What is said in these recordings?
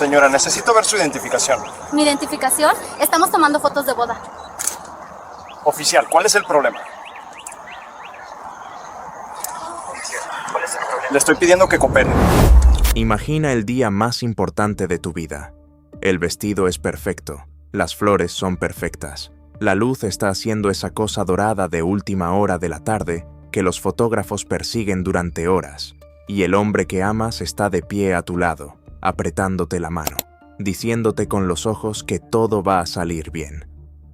Señora, necesito ver su identificación. ¿Mi identificación? Estamos tomando fotos de boda. Oficial, ¿cuál es el problema? Le estoy pidiendo que coopere. Imagina el día más importante de tu vida. El vestido es perfecto, las flores son perfectas, la luz está haciendo esa cosa dorada de última hora de la tarde que los fotógrafos persiguen durante horas, y el hombre que amas está de pie a tu lado, apretándote la mano, diciéndote con los ojos que todo va a salir bien.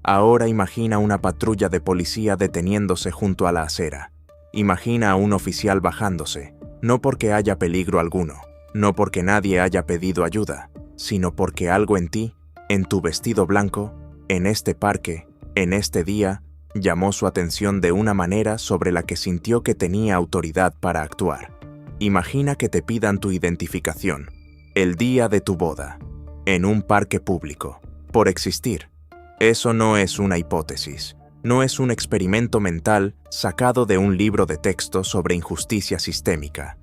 Ahora imagina una patrulla de policía deteniéndose junto a la acera. Imagina a un oficial bajándose, no porque haya peligro alguno, no porque nadie haya pedido ayuda, sino porque algo en ti, en tu vestido blanco, en este parque, en este día, llamó su atención de una manera sobre la que sintió que tenía autoridad para actuar. Imagina que te pidan tu identificación, el día de tu boda, en un parque público, por existir. Eso no es una hipótesis, no es un experimento mental sacado de un libro de texto sobre injusticia sistémica.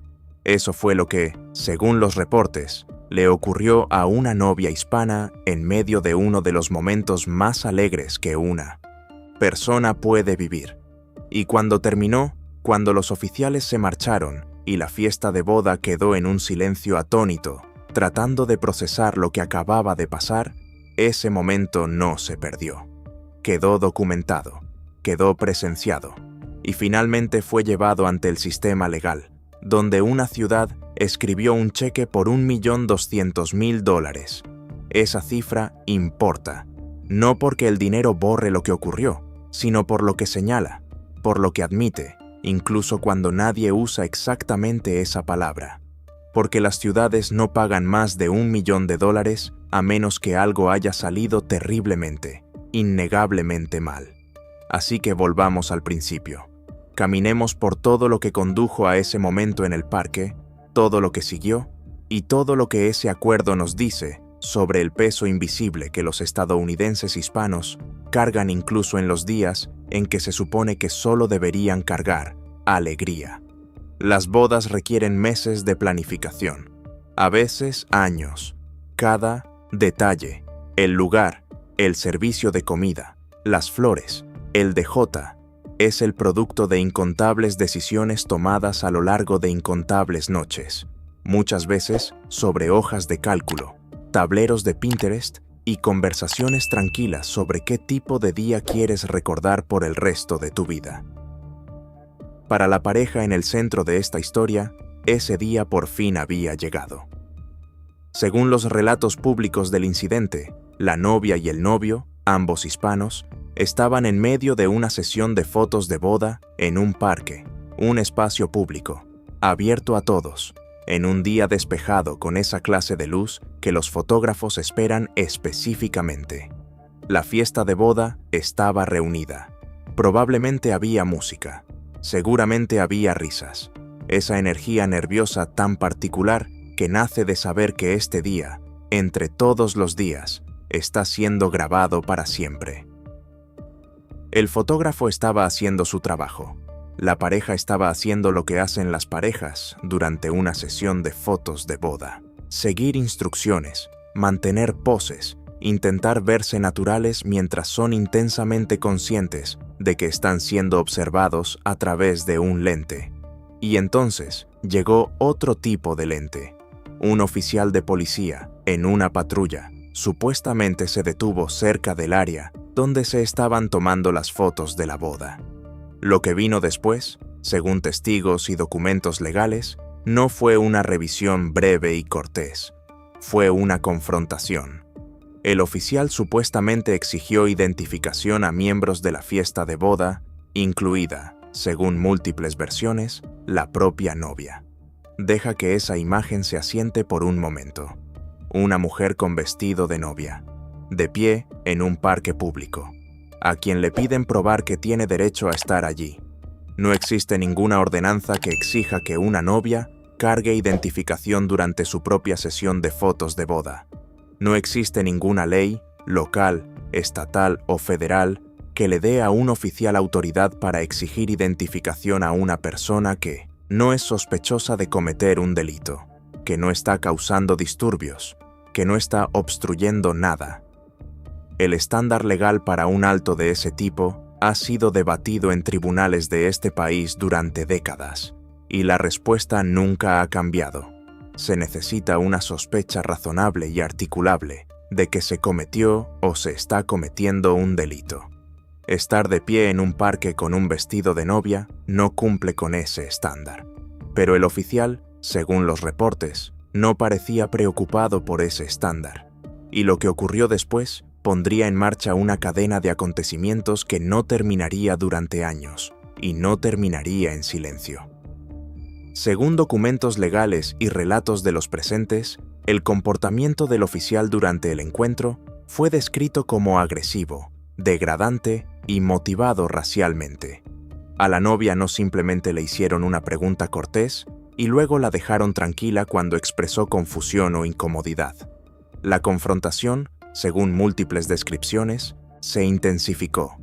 Eso fue lo que, según los reportes, le ocurrió a una novia hispana en medio de uno de los momentos más alegres que una persona puede vivir. Y cuando terminó, cuando los oficiales se marcharon y la fiesta de boda quedó en un silencio atónito, tratando de procesar lo que acababa de pasar, ese momento no se perdió. Quedó documentado, quedó presenciado, y finalmente fue llevado ante el sistema legal, donde una ciudad escribió un cheque por $1.200.000. Esa cifra importa, no porque el dinero borre lo que ocurrió, sino por lo que señala, por lo que admite, incluso cuando nadie usa exactamente esa palabra. Porque las ciudades no pagan más de $1 millón a menos que algo haya salido terriblemente, innegablemente mal. Así que volvamos al principio. Caminemos por todo lo que condujo a ese momento en el parque, todo lo que siguió y todo lo que ese acuerdo nos dice sobre el peso invisible que los estadounidenses hispanos cargan incluso en los días en que se supone que solo deberían cargar alegría. Las bodas requieren meses de planificación, a veces años. Cada detalle, el lugar, el servicio de comida, las flores, el DJ, es el producto de incontables decisiones tomadas a lo largo de incontables noches, muchas veces sobre hojas de cálculo, tableros de Pinterest y conversaciones tranquilas sobre qué tipo de día quieres recordar por el resto de tu vida. Para la pareja en el centro de esta historia, ese día por fin había llegado. Según los relatos públicos del incidente, la novia y el novio, ambos hispanos, estaban en medio de una sesión de fotos de boda en un parque, un espacio público, abierto a todos, en un día despejado con esa clase de luz que los fotógrafos esperan específicamente. La fiesta de boda estaba reunida. Probablemente había música. Seguramente había risas. Esa energía nerviosa tan particular que nace de saber que este día, entre todos los días, está siendo grabado para siempre. El fotógrafo estaba haciendo su trabajo. La pareja estaba haciendo lo que hacen las parejas durante una sesión de fotos de boda. Seguir instrucciones, mantener poses, intentar verse naturales mientras son intensamente conscientes de que están siendo observados a través de un lente. Y entonces llegó otro tipo de lente. Un oficial de policía, en una patrulla, supuestamente se detuvo cerca del área donde se estaban tomando las fotos de la boda. Lo que vino después, según testigos y documentos legales, no fue una revisión breve y cortés. Fue una confrontación. El oficial supuestamente exigió identificación a miembros de la fiesta de boda, incluida, según múltiples versiones, la propia novia. Deja que esa imagen se asiente por un momento. Una mujer con vestido de novia, de pie en un parque público, a quien le piden probar que tiene derecho a estar allí. No existe ninguna ordenanza que exija que una novia cargue identificación durante su propia sesión de fotos de boda. No existe ninguna ley, local, estatal o federal, que le dé a un oficial autoridad para exigir identificación a una persona que no es sospechosa de cometer un delito, que no está causando disturbios, que no está obstruyendo nada. El estándar legal para un alto de ese tipo ha sido debatido en tribunales de este país durante décadas, y la respuesta nunca ha cambiado. Se necesita una sospecha razonable y articulable de que se cometió o se está cometiendo un delito. Estar de pie en un parque con un vestido de novia no cumple con ese estándar. Pero el oficial, según los reportes, no parecía preocupado por ese estándar, y lo que ocurrió después pondría en marcha una cadena de acontecimientos que no terminaría durante años, y no terminaría en silencio. Según documentos legales y relatos de los presentes, el comportamiento del oficial durante el encuentro fue descrito como agresivo, degradante y motivado racialmente. A la novia no simplemente le hicieron una pregunta cortés y luego la dejaron tranquila cuando expresó confusión o incomodidad. La confrontación, según múltiples descripciones, se intensificó.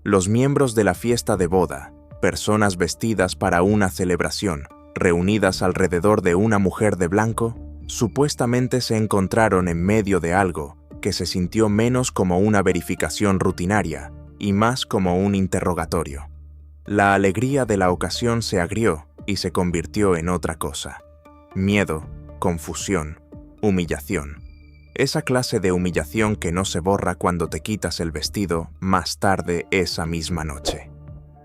Los miembros de la fiesta de boda, personas vestidas para una celebración, reunidas alrededor de una mujer de blanco, supuestamente se encontraron en medio de algo que se sintió menos como una verificación rutinaria y más como un interrogatorio. La alegría de la ocasión se agrió y se convirtió en otra cosa: miedo, confusión, humillación. Esa clase de humillación que no se borra cuando te quitas el vestido más tarde esa misma noche.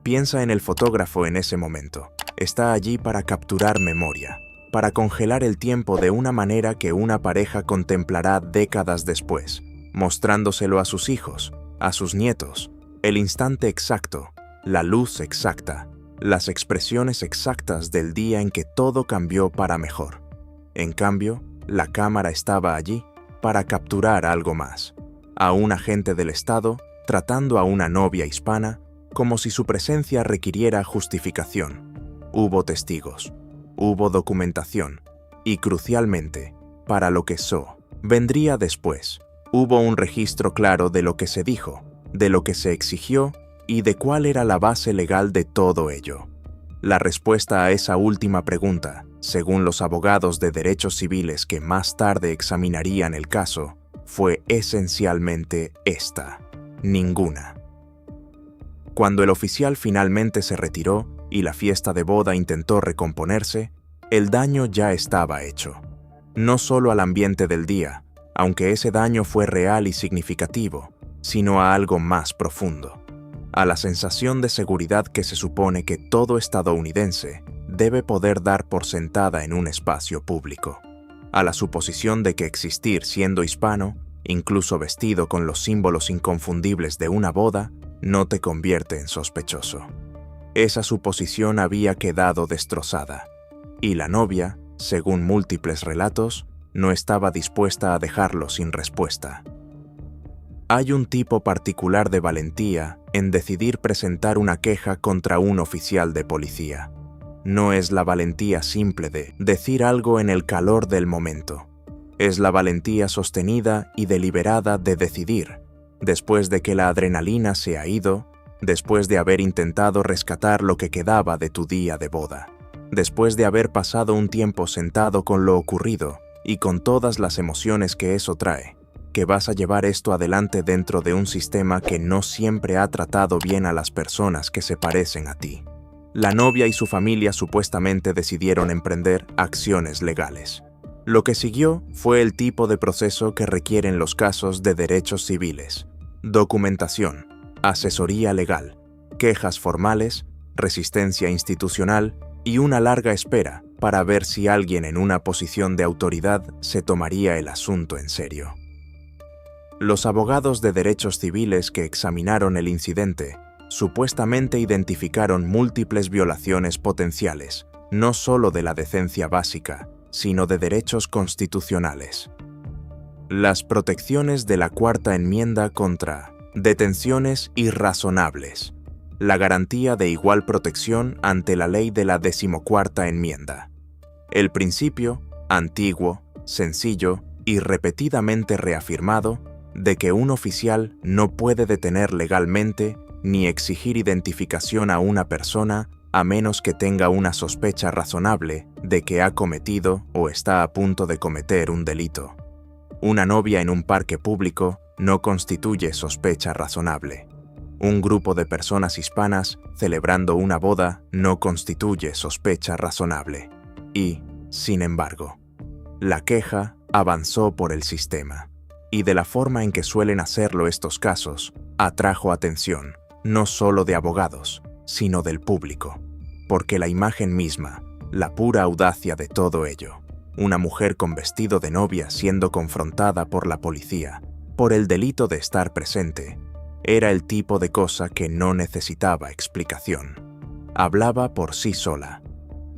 Piensa en el fotógrafo en ese momento. Está allí para capturar memoria, para congelar el tiempo de una manera que una pareja contemplará décadas después, mostrándoselo a sus hijos, a sus nietos, el instante exacto, la luz exacta, las expresiones exactas del día en que todo cambió para mejor. En cambio, la cámara estaba allí para capturar algo más, a un agente del Estado tratando a una novia hispana como si su presencia requiriera justificación. Hubo testigos, hubo documentación y, crucialmente, para lo que vendría después, hubo un registro claro de lo que se dijo, de lo que se exigió y de cuál era la base legal de todo ello. La respuesta a esa última pregunta, según los abogados de derechos civiles que más tarde examinarían el caso, fue esencialmente esta: ninguna. Cuando el oficial finalmente se retiró y la fiesta de boda intentó recomponerse, el daño ya estaba hecho. No solo al ambiente del día, aunque ese daño fue real y significativo, sino a algo más profundo, a la sensación de seguridad que se supone que todo estadounidense debe poder dar por sentada en un espacio público, a la suposición de que existir siendo hispano, incluso vestido con los símbolos inconfundibles de una boda, no te convierte en sospechoso. Esa suposición había quedado destrozada, y la novia, según múltiples relatos, no estaba dispuesta a dejarlo sin respuesta. Hay un tipo particular de valentía en decidir presentar una queja contra un oficial de policía. No es la valentía simple de decir algo en el calor del momento. Es la valentía sostenida y deliberada de decidir, después de que la adrenalina se ha ido, después de haber intentado rescatar lo que quedaba de tu día de boda, después de haber pasado un tiempo sentado con lo ocurrido y con todas las emociones que eso trae, que vas a llevar esto adelante dentro de un sistema que no siempre ha tratado bien a las personas que se parecen a ti. La novia y su familia supuestamente decidieron emprender acciones legales. Lo que siguió fue el tipo de proceso que requieren los casos de derechos civiles: documentación, asesoría legal, quejas formales, resistencia institucional y una larga espera para ver si alguien en una posición de autoridad se tomaría el asunto en serio. Los abogados de derechos civiles que examinaron el incidente supuestamente identificaron múltiples violaciones potenciales, no solo de la decencia básica, sino de derechos constitucionales. Las protecciones de la Cuarta Enmienda contra detenciones irrazonables, la garantía de igual protección ante la ley de la 14ª Enmienda, el principio, antiguo, sencillo y repetidamente reafirmado, de que un oficial no puede detener legalmente ni exigir identificación a una persona a menos que tenga una sospecha razonable de que ha cometido o está a punto de cometer un delito. Una novia en un parque público no constituye sospecha razonable. Un grupo de personas hispanas celebrando una boda no constituye sospecha razonable. Y, sin embargo, la queja avanzó por el sistema. Y de la forma en que suelen hacerlo estos casos, atrajo atención, no solo de abogados, sino del público. Porque la imagen misma, la pura audacia de todo ello, una mujer con vestido de novia siendo confrontada por la policía, por el delito de estar presente, era el tipo de cosa que no necesitaba explicación. Hablaba por sí sola.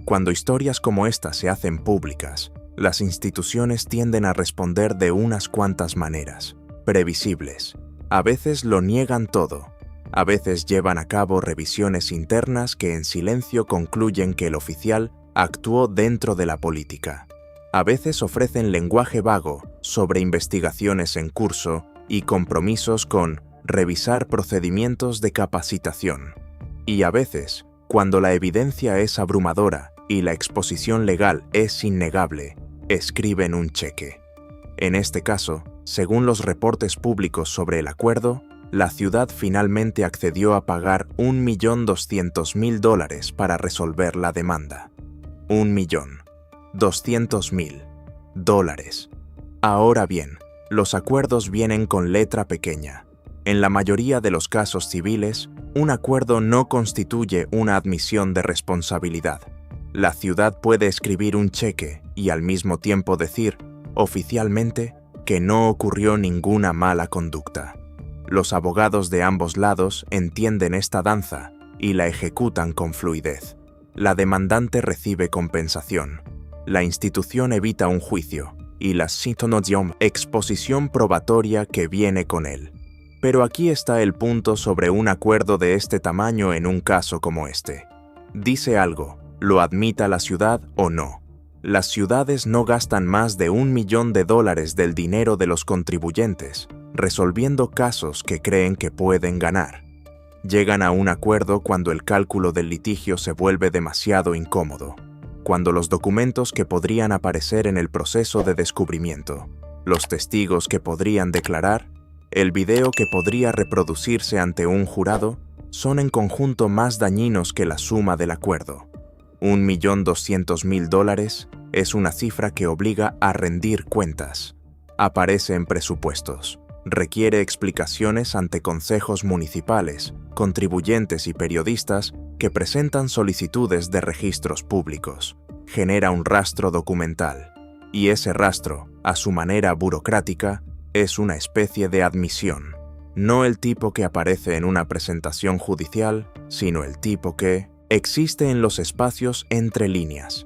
Cuando historias como esta se hacen públicas, las instituciones tienden a responder de unas cuantas maneras, previsibles. A veces lo niegan todo, a veces llevan a cabo revisiones internas que en silencio concluyen que el oficial actuó dentro de la política. A veces ofrecen lenguaje vago sobre investigaciones en curso y compromisos con revisar procedimientos de capacitación. Y a veces, cuando la evidencia es abrumadora y la exposición legal es innegable, escriben un cheque. En este caso, según los reportes públicos sobre el acuerdo, la ciudad finalmente accedió a pagar $1.200.000 para resolver la demanda. $1.200.000. Ahora bien, los acuerdos vienen con letra pequeña. En la mayoría de los casos civiles, un acuerdo no constituye una admisión de responsabilidad. La ciudad puede escribir un cheque y al mismo tiempo decir, oficialmente, que no ocurrió ninguna mala conducta. Los abogados de ambos lados entienden esta danza y la ejecutan con fluidez. La demandante recibe compensación. La institución evita un juicio y la exposición probatoria que viene con él. Pero aquí está el punto sobre un acuerdo de este tamaño en un caso como este. Dice algo, lo admita la ciudad o no. Las ciudades no gastan más de $1 millón del dinero de los contribuyentes, resolviendo casos que creen que pueden ganar. Llegan a un acuerdo cuando el cálculo del litigio se vuelve demasiado incómodo, cuando los documentos que podrían aparecer en el proceso de descubrimiento, los testigos que podrían declarar, el video que podría reproducirse ante un jurado, son en conjunto más dañinos que la suma del acuerdo. $1.200.000 es una cifra que obliga a rendir cuentas. Aparece en presupuestos. Requiere explicaciones ante consejos municipales, contribuyentes y periodistas que presentan solicitudes de registros públicos. Genera un rastro documental. Y ese rastro, a su manera burocrática, es una especie de admisión. No el tipo que aparece en una presentación judicial, sino el tipo que existe en los espacios entre líneas.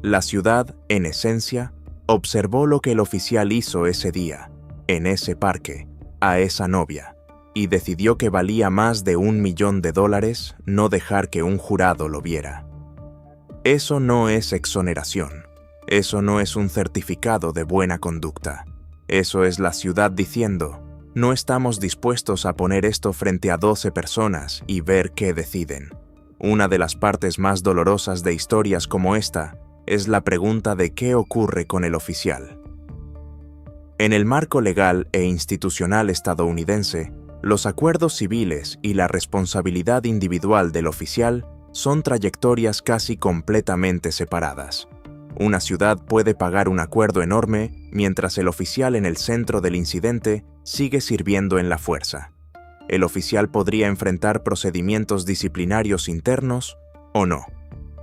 La ciudad, en esencia, observó lo que el oficial hizo ese día, en ese parque, a esa novia, y decidió que valía más de $1 millón no dejar que un jurado lo viera. Eso no es exoneración. Eso no es un certificado de buena conducta. Eso es la ciudad diciendo, no estamos dispuestos a poner esto frente a 12 personas y ver qué deciden. Una de las partes más dolorosas de historias como esta es la pregunta de qué ocurre con el oficial. En el marco legal e institucional estadounidense, los acuerdos civiles y la responsabilidad individual del oficial son trayectorias casi completamente separadas. Una ciudad puede pagar un acuerdo enorme mientras el oficial en el centro del incidente sigue sirviendo en la fuerza. El oficial podría enfrentar procedimientos disciplinarios internos o no.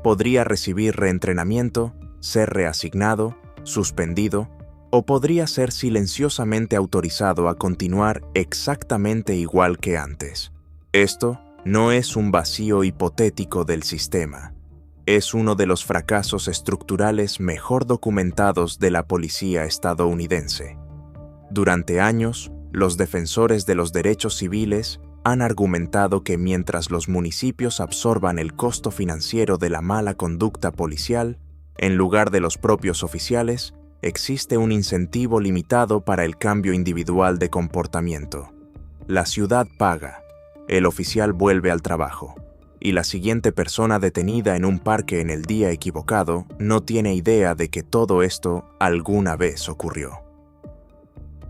Podría recibir reentrenamiento, ser reasignado, suspendido, o podría ser silenciosamente autorizado a continuar exactamente igual que antes. Esto no es un vacío hipotético del sistema. Es uno de los fracasos estructurales mejor documentados de la policía estadounidense. Durante años, los defensores de los derechos civiles han argumentado que mientras los municipios absorban el costo financiero de la mala conducta policial, en lugar de los propios oficiales, existe un incentivo limitado para el cambio individual de comportamiento. La ciudad paga, el oficial vuelve al trabajo, y la siguiente persona detenida en un parque en el día equivocado no tiene idea de que todo esto alguna vez ocurrió.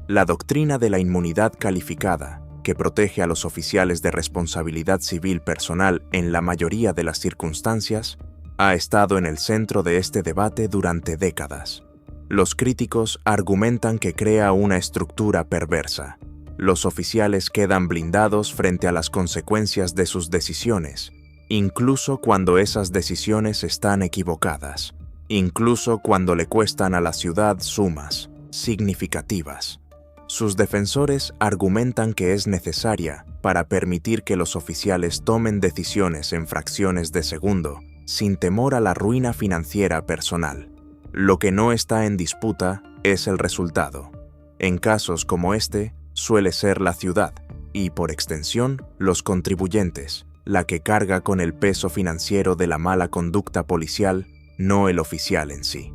La doctrina de la inmunidad calificada, que protege a los oficiales de responsabilidad civil personal en la mayoría de las circunstancias, ha estado en el centro de este debate durante décadas. Los críticos argumentan que crea una estructura perversa. Los oficiales quedan blindados frente a las consecuencias de sus decisiones, incluso cuando esas decisiones están equivocadas, incluso cuando le cuestan a la ciudad sumas significativas. Sus defensores argumentan que es necesaria para permitir que los oficiales tomen decisiones en fracciones de segundo, sin temor a la ruina financiera personal. Lo que no está en disputa es el resultado. En casos como este, suele ser la ciudad, y por extensión, los contribuyentes, la que carga con el peso financiero de la mala conducta policial, no el oficial en sí.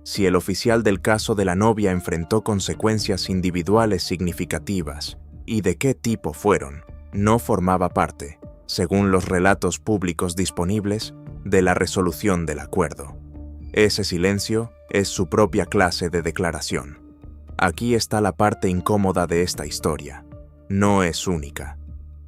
Si el oficial del caso de la novia enfrentó consecuencias individuales significativas, y de qué tipo fueron, no formaba parte, según los relatos públicos disponibles, de la resolución del acuerdo. Ese silencio es su propia clase de declaración. Aquí está la parte incómoda de esta historia. No es única.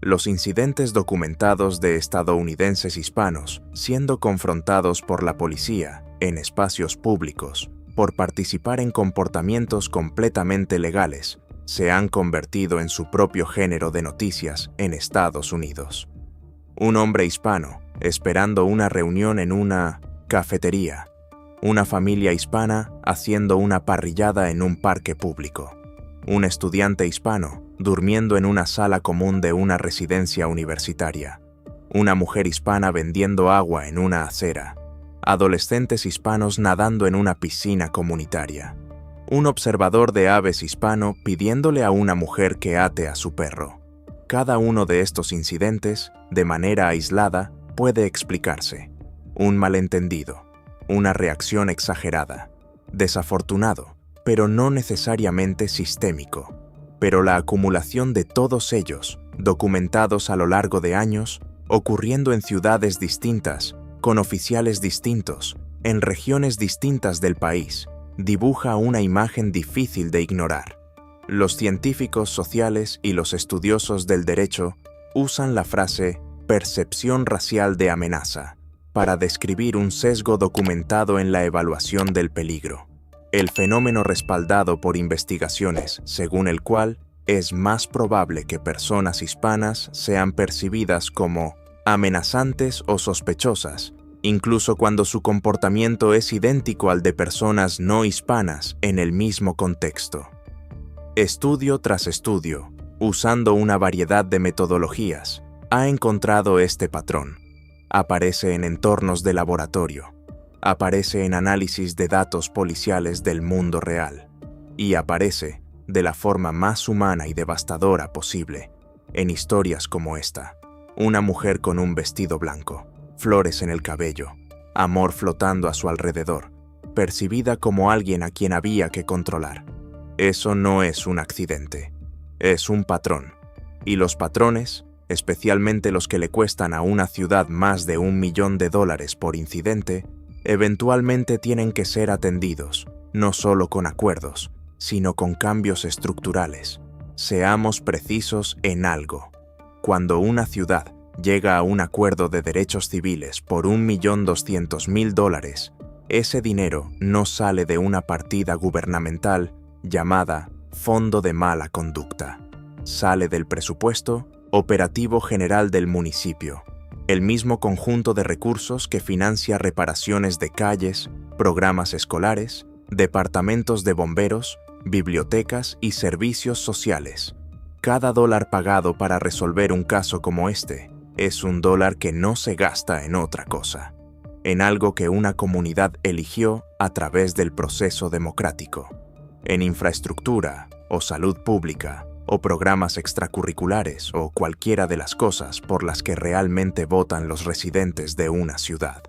Los incidentes documentados de estadounidenses hispanos siendo confrontados por la policía en espacios públicos por participar en comportamientos completamente legales se han convertido en su propio género de noticias en Estados Unidos. Un hombre hispano esperando una reunión en una cafetería. Una familia hispana haciendo una parrillada en un parque público. Un estudiante hispano durmiendo en una sala común de una residencia universitaria. Una mujer hispana vendiendo agua en una acera. Adolescentes hispanos nadando en una piscina comunitaria. Un observador de aves hispano pidiéndole a una mujer que ate a su perro. Cada uno de estos incidentes, de manera aislada, puede explicarse. Un malentendido. Una reacción exagerada, desafortunado, pero no necesariamente sistémico. Pero la acumulación de todos ellos, documentados a lo largo de años, ocurriendo en ciudades distintas, con oficiales distintos, en regiones distintas del país, dibuja una imagen difícil de ignorar. Los científicos sociales y los estudiosos del derecho usan la frase percepción racial de amenaza para describir un sesgo documentado en la evaluación del peligro. El fenómeno respaldado por investigaciones, según el cual es más probable que personas hispanas sean percibidas como amenazantes o sospechosas, incluso cuando su comportamiento es idéntico al de personas no hispanas en el mismo contexto. Estudio tras estudio, usando una variedad de metodologías, ha encontrado este patrón. Aparece en entornos de laboratorio, aparece en análisis de datos policiales del mundo real, y aparece, de la forma más humana y devastadora posible, en historias como esta. Una mujer con un vestido blanco, flores en el cabello, amor flotando a su alrededor, percibida como alguien a quien había que controlar. Eso no es un accidente, es un patrón, y los patrones, especialmente los que le cuestan a una ciudad más de $1 millón por incidente, eventualmente tienen que ser atendidos, no solo con acuerdos, sino con cambios estructurales. Seamos precisos en algo. Cuando una ciudad llega a un acuerdo de derechos civiles por $1.200.000, ese dinero no sale de una partida gubernamental llamada Fondo de Mala Conducta. Sale del presupuesto operativo general del municipio, el mismo conjunto de recursos que financia reparaciones de calles, programas escolares, departamentos de bomberos, bibliotecas y servicios sociales. Cada dólar pagado para resolver un caso como este es un dólar que no se gasta en otra cosa, en algo que una comunidad eligió a través del proceso democrático, en infraestructura o salud pública, o programas extracurriculares o cualquiera de las cosas por las que realmente votan los residentes de una ciudad.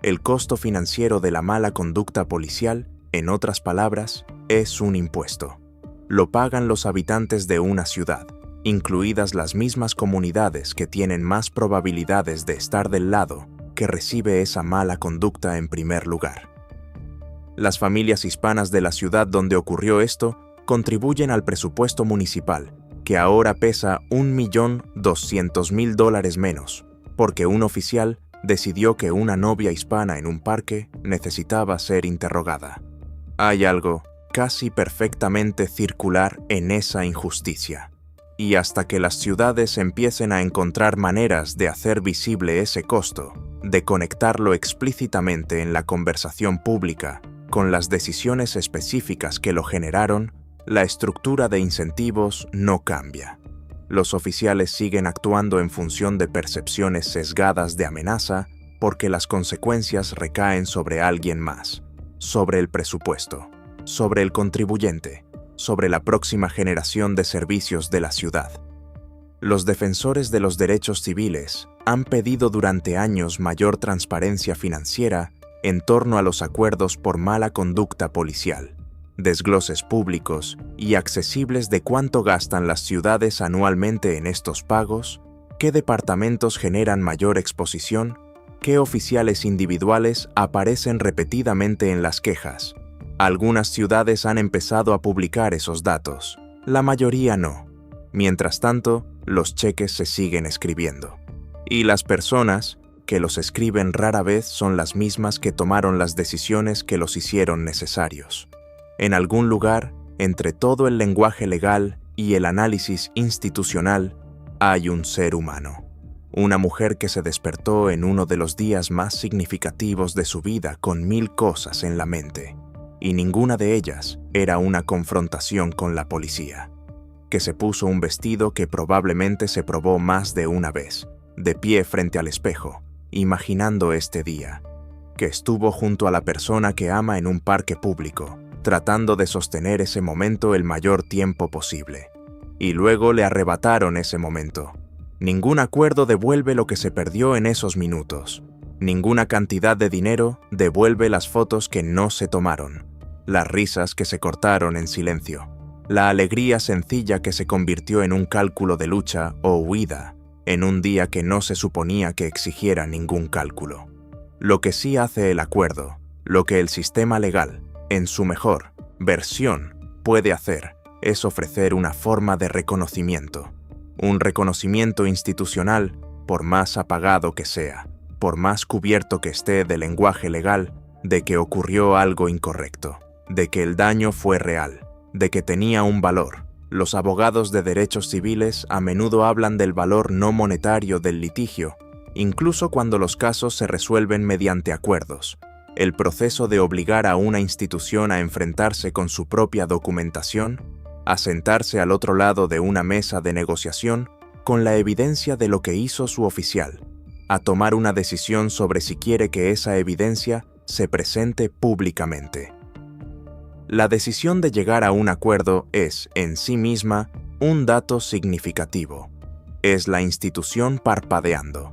El costo financiero de la mala conducta policial, en otras palabras, es un impuesto. Lo pagan los habitantes de una ciudad, incluidas las mismas comunidades que tienen más probabilidades de estar del lado que recibe esa mala conducta en primer lugar. Las familias hispanas de la ciudad donde ocurrió esto contribuyen al presupuesto municipal, que ahora pesa $1.200.000 menos, porque un oficial decidió que una novia hispana en un parque necesitaba ser interrogada. Hay algo casi perfectamente circular en esa injusticia. Y hasta que las ciudades empiecen a encontrar maneras de hacer visible ese costo, de conectarlo explícitamente en la conversación pública con las decisiones específicas que lo generaron, la estructura de incentivos no cambia. Los oficiales siguen actuando en función de percepciones sesgadas de amenaza porque las consecuencias recaen sobre alguien más, sobre el presupuesto, sobre el contribuyente, sobre la próxima generación de servicios de la ciudad. Los defensores de los derechos civiles han pedido durante años mayor transparencia financiera en torno a los acuerdos por mala conducta policial, desgloses públicos y accesibles de cuánto gastan las ciudades anualmente en estos pagos, qué departamentos generan mayor exposición, qué oficiales individuales aparecen repetidamente en las quejas. Algunas ciudades han empezado a publicar esos datos, la mayoría no. Mientras tanto, los cheques se siguen escribiendo. Y las personas que los escriben rara vez son las mismas que tomaron las decisiones que los hicieron necesarios. En algún lugar, entre todo el lenguaje legal y el análisis institucional, hay un ser humano. Una mujer que se despertó en uno de los días más significativos de su vida con 1000 cosas en la mente. Y ninguna de ellas era una confrontación con la policía. Que se puso un vestido que probablemente se probó más de una vez, de pie frente al espejo, imaginando este día. Que estuvo junto a la persona que ama en un parque público, tratando de sostener ese momento el mayor tiempo posible. Y luego le arrebataron ese momento. Ningún acuerdo devuelve lo que se perdió en esos minutos. Ninguna cantidad de dinero devuelve las fotos que no se tomaron, las risas que se cortaron en silencio, la alegría sencilla que se convirtió en un cálculo de lucha o huida en un día que no se suponía que exigiera ningún cálculo. Lo que sí hace el acuerdo, lo que el sistema legal, en su mejor versión, puede hacer, es ofrecer una forma de reconocimiento. Un reconocimiento institucional, por más apagado que sea, por más cubierto que esté de lenguaje legal, de que ocurrió algo incorrecto, de que el daño fue real, de que tenía un valor. Los abogados de derechos civiles a menudo hablan del valor no monetario del litigio, incluso cuando los casos se resuelven mediante acuerdos. El proceso de obligar a una institución a enfrentarse con su propia documentación, a sentarse al otro lado de una mesa de negociación con la evidencia de lo que hizo su oficial, a tomar una decisión sobre si quiere que esa evidencia se presente públicamente. La decisión de llegar a un acuerdo es, en sí misma, un dato significativo. Es la institución parpadeando.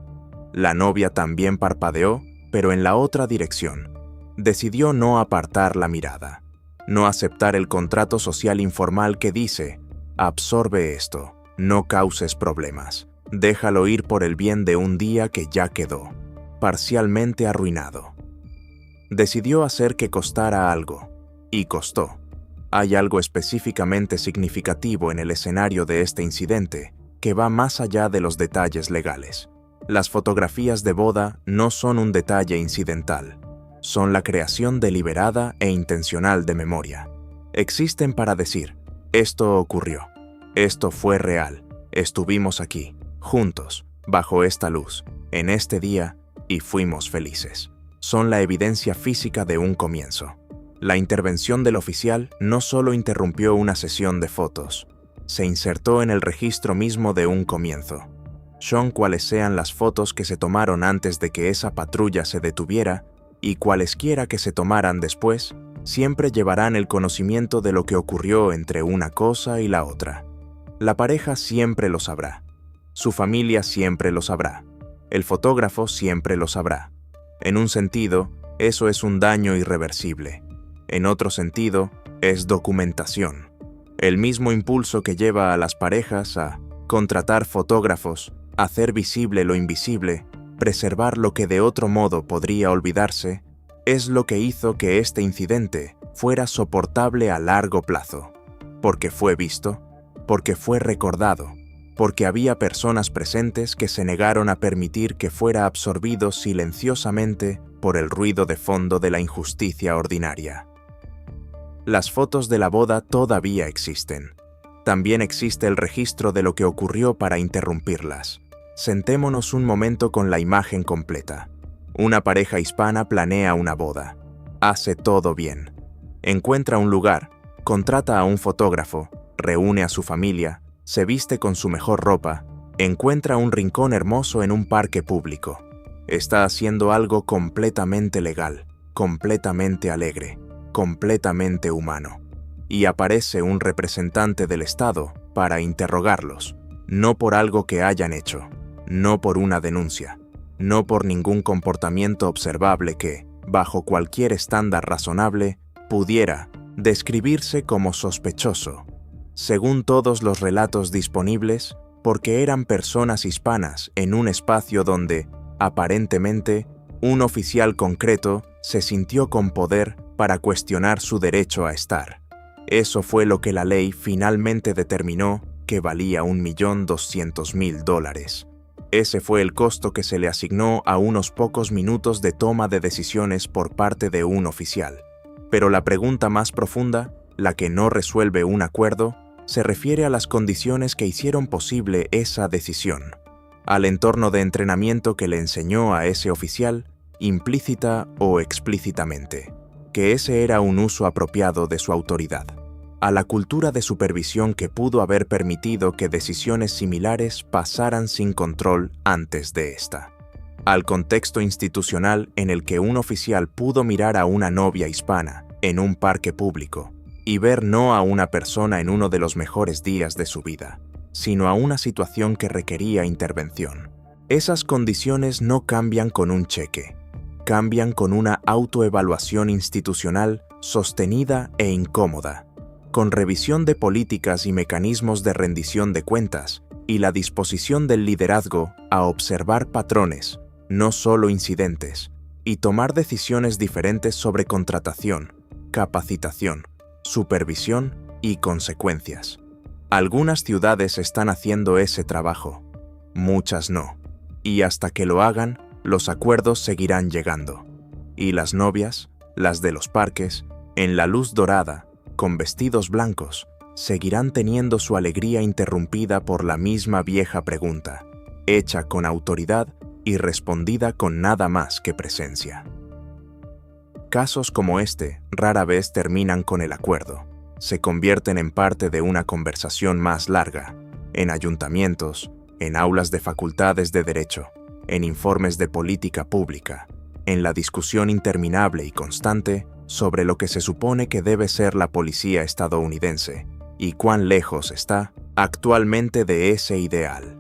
La novia también parpadeó, pero en la otra dirección. Decidió no apartar la mirada, no aceptar el contrato social informal que dice: absorbe esto, no causes problemas, déjalo ir por el bien de un día que ya quedó, parcialmente arruinado. Decidió hacer que costara algo, y costó. Hay algo específicamente significativo en el escenario de este incidente que va más allá de los detalles legales. Las fotografías de boda no son un detalle incidental, son la creación deliberada e intencional de memoria. Existen para decir: esto ocurrió, esto fue real, estuvimos aquí, juntos, bajo esta luz, en este día, y fuimos felices. Son la evidencia física de un comienzo. La intervención del oficial no solo interrumpió una sesión de fotos, se insertó en el registro mismo de un comienzo. Son cuales sean las fotos que se tomaron antes de que esa patrulla se detuviera, y cualesquiera que se tomaran después, siempre llevarán el conocimiento de lo que ocurrió entre una cosa y la otra. La pareja siempre lo sabrá. Su familia siempre lo sabrá. El fotógrafo siempre lo sabrá. En un sentido, eso es un daño irreversible. En otro sentido, es documentación. El mismo impulso que lleva a las parejas a contratar fotógrafos, hacer visible lo invisible, preservar lo que de otro modo podría olvidarse, es lo que hizo que este incidente fuera soportable a largo plazo. porque fue visto, porque fue recordado, porque había personas presentes que se negaron a permitir que fuera absorbido silenciosamente por el ruido de fondo de la injusticia ordinaria. Las fotos de la boda todavía existen. También existe el registro de lo que ocurrió para interrumpirlas. Sentémonos un momento con la imagen completa. Una pareja hispana planea una boda. Hace todo bien. Encuentra un lugar, contrata a un fotógrafo, reúne a su familia, se viste con su mejor ropa, encuentra un rincón hermoso en un parque público. Está haciendo algo completamente legal, completamente alegre, completamente humano. Y aparece un representante del Estado para interrogarlos, no por algo que hayan hecho, no por una denuncia, no por ningún comportamiento observable que, bajo cualquier estándar razonable, pudiera describirse como sospechoso, según todos los relatos disponibles, porque eran personas hispanas en un espacio donde, aparentemente, un oficial concreto se sintió con poder para cuestionar su derecho a estar. Eso fue lo que la ley finalmente determinó que valía $1.200.000. Ese fue el costo que se le asignó a unos pocos minutos de toma de decisiones por parte de un oficial. Pero la pregunta más profunda, la que no resuelve un acuerdo, se refiere a las condiciones que hicieron posible esa decisión, al entorno de entrenamiento que le enseñó a ese oficial, implícita o explícitamente, que ese era un uso apropiado de su autoridad, a la cultura de supervisión que pudo haber permitido que decisiones similares pasaran sin control antes de esta, al contexto institucional en el que un oficial pudo mirar a una novia hispana en un parque público y ver no a una persona en uno de los mejores días de su vida, sino a una situación que requería intervención. Esas condiciones no cambian con un cheque, cambian con una autoevaluación institucional sostenida e incómoda, con revisión de políticas y mecanismos de rendición de cuentas y la disposición del liderazgo a observar patrones, no solo incidentes, y tomar decisiones diferentes sobre contratación, capacitación, supervisión y consecuencias. Algunas ciudades están haciendo ese trabajo, muchas no, y hasta que lo hagan, los acuerdos seguirán llegando. Y las novias, las de los parques, en la luz dorada, con vestidos blancos, seguirán teniendo su alegría interrumpida por la misma vieja pregunta, hecha con autoridad y respondida con nada más que presencia. Casos como este rara vez terminan con el acuerdo. Se convierten en parte de una conversación más larga, en ayuntamientos, en aulas de facultades de derecho, en informes de política pública, en la discusión interminable y constante sobre lo que se supone que debe ser la policía estadounidense y cuán lejos está actualmente de ese ideal.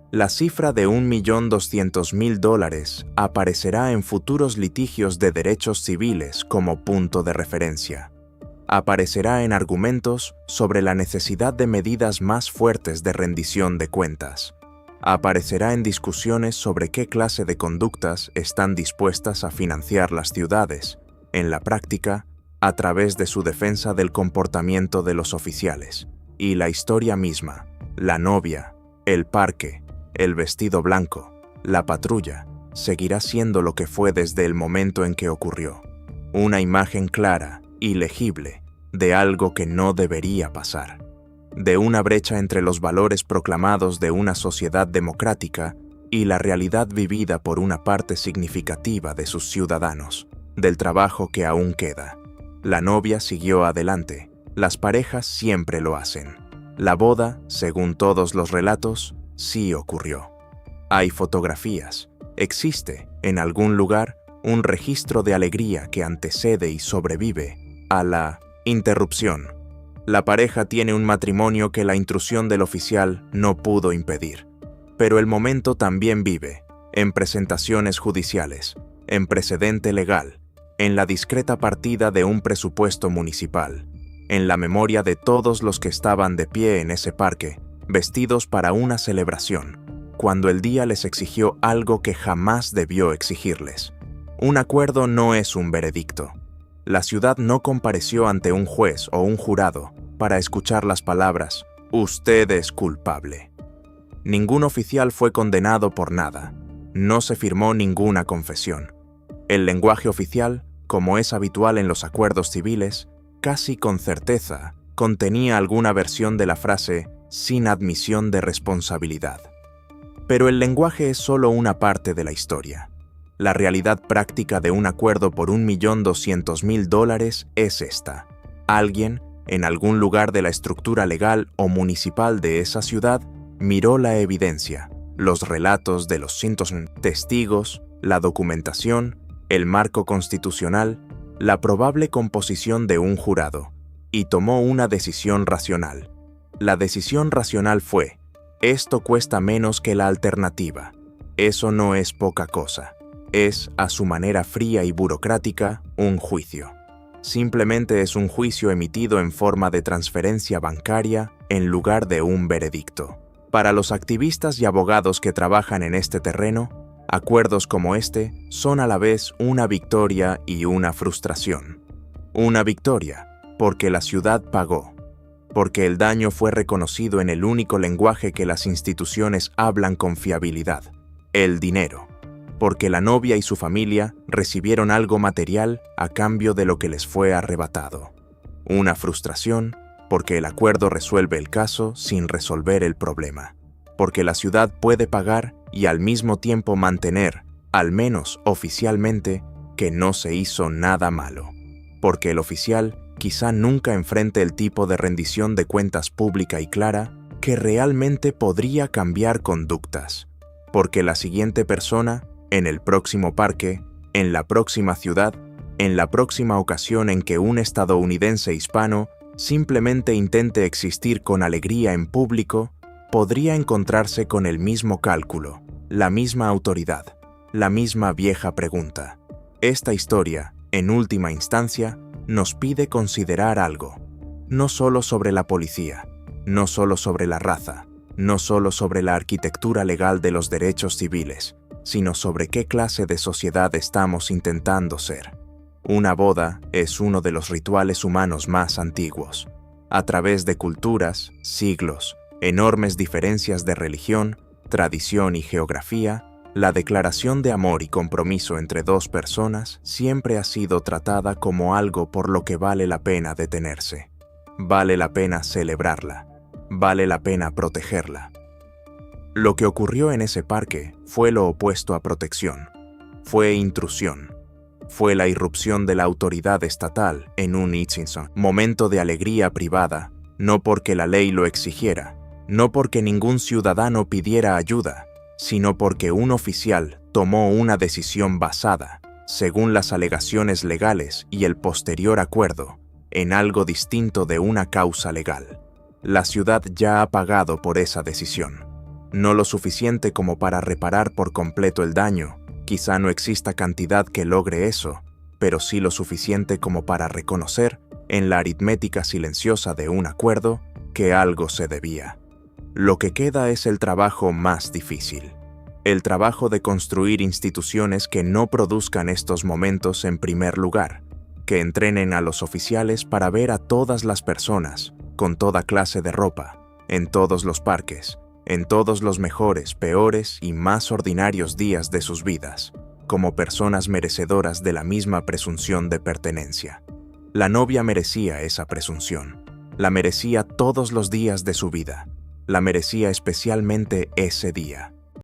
La cifra de $1.200.000 aparecerá en futuros litigios de derechos civiles como punto de referencia. Aparecerá en argumentos sobre la necesidad de medidas más fuertes de rendición de cuentas. Aparecerá en discusiones sobre qué clase de conductas están dispuestas a financiar las ciudades, en la práctica, a través de su defensa del comportamiento de los oficiales. Y la historia misma, la novia, el parque, el vestido blanco, la patrulla, seguirá siendo lo que fue desde el momento en que ocurrió. Una imagen clara y legible de algo que no debería pasar. De una brecha entre los valores proclamados de una sociedad democrática y la realidad vivida por una parte significativa de sus ciudadanos, del trabajo que aún queda. La novia siguió adelante, las parejas siempre lo hacen. La boda, según todos los relatos, sí ocurrió. Hay fotografías, existe, en algún lugar, un registro de alegría que antecede y sobrevive a la interrupción. La pareja tiene un matrimonio que la intrusión del oficial no pudo impedir. Pero el momento también vive, en presentaciones judiciales, en precedente legal, en la discreta partida de un presupuesto municipal, en la memoria de todos los que estaban de pie en ese parque, vestidos para una celebración, cuando el día les exigió algo que jamás debió exigirles. Un acuerdo no es un veredicto. La ciudad no compareció ante un juez o un jurado para escuchar las palabras «Usted es culpable». Ningún oficial fue condenado por nada. No se firmó ninguna confesión. El lenguaje oficial, como es habitual en los acuerdos civiles, casi con certeza, contenía alguna versión de la frase «sin admisión de responsabilidad». Pero el lenguaje es solo una parte de la historia. La realidad práctica de un acuerdo por $1.200.000 es esta. Alguien, en algún lugar de la estructura legal o municipal de esa ciudad, miró la evidencia, los relatos de los cientos de testigos, la documentación, el marco constitucional, la probable composición de un jurado, y tomó una decisión racional. La decisión racional fue: esto cuesta menos que la alternativa. Eso no es poca cosa. Es, a su manera fría y burocrática, un juicio. Simplemente es un juicio emitido en forma de transferencia bancaria en lugar de un veredicto. Para los activistas y abogados que trabajan en este terreno, acuerdos como este son a la vez una victoria y una frustración. Una victoria, porque la ciudad pagó, porque el daño fue reconocido en el único lenguaje que las instituciones hablan con fiabilidad, el dinero, porque la novia y su familia recibieron algo material a cambio de lo que les fue arrebatado. Una frustración, porque el acuerdo resuelve el caso sin resolver el problema, porque la ciudad puede pagar y al mismo tiempo mantener, al menos oficialmente, que no se hizo nada malo, porque el oficial quizá nunca enfrente el tipo de rendición de cuentas pública y clara que realmente podría cambiar conductas, porque la siguiente persona, en el próximo parque, en la próxima ciudad, en la próxima ocasión en que un estadounidense hispano simplemente intente existir con alegría en público, podría encontrarse con el mismo cálculo, la misma autoridad, la misma vieja pregunta. Esta historia, en última instancia, nos pide considerar algo, no solo sobre la policía, no solo sobre la raza, no solo sobre la arquitectura legal de los derechos civiles, sino sobre qué clase de sociedad estamos intentando ser. Una boda es uno de los rituales humanos más antiguos. A través de culturas, siglos, enormes diferencias de religión, tradición y geografía, la declaración de amor y compromiso entre dos personas siempre ha sido tratada como algo por lo que vale la pena detenerse. Vale la pena celebrarla. Vale la pena protegerla. Lo que ocurrió en ese parque fue lo opuesto a protección. Fue intrusión. Fue la irrupción de la autoridad estatal en un momento de alegría privada, no porque la ley lo exigiera, no porque ningún ciudadano pidiera ayuda, sino porque un oficial tomó una decisión basada, según las alegaciones legales y el posterior acuerdo, en algo distinto de una causa legal. La ciudad ya ha pagado por esa decisión. No lo suficiente como para reparar por completo el daño, quizá no exista cantidad que logre eso, pero sí lo suficiente como para reconocer, en la aritmética silenciosa de un acuerdo, que algo se debía. Lo que queda es el trabajo más difícil. El trabajo de construir instituciones que no produzcan estos momentos en primer lugar, que entrenen a los oficiales para ver a todas las personas, con toda clase de ropa, en todos los parques, en todos los mejores, peores y más ordinarios días de sus vidas, como personas merecedoras de la misma presunción de pertenencia. La novia merecía esa presunción. La merecía todos los días de su vida. La merecía especialmente ese día.